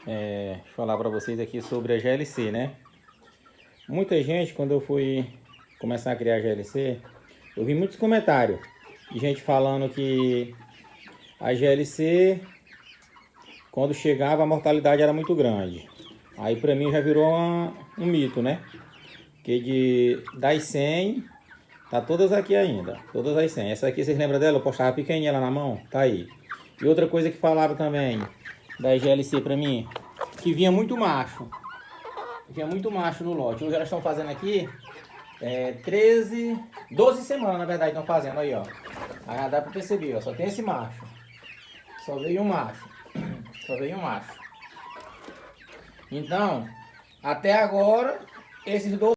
Deixa eu falar para vocês aqui sobre a GLC, né? Muita gente, quando eu fui começar a criar a GLC, eu vi muitos comentários de gente falando que a GLC, quando chegava, a mortalidade era muito grande. Aí para mim já virou um mito, né? Que das 100, tá todas aqui ainda, todas as 100. Essa aqui, vocês lembram dela? Eu postava pequenininha lá na mão, tá aí. E outra coisa que falaram também da GLC pra mim, que vinha muito macho. Vinha muito macho no lote. Hoje elas estão fazendo aqui 12 semanas, na verdade, estão fazendo aí, ó. Aí já dá pra perceber, ó, só tem esse macho. Só veio um macho. Só veio um macho. Então, até agora, esses 12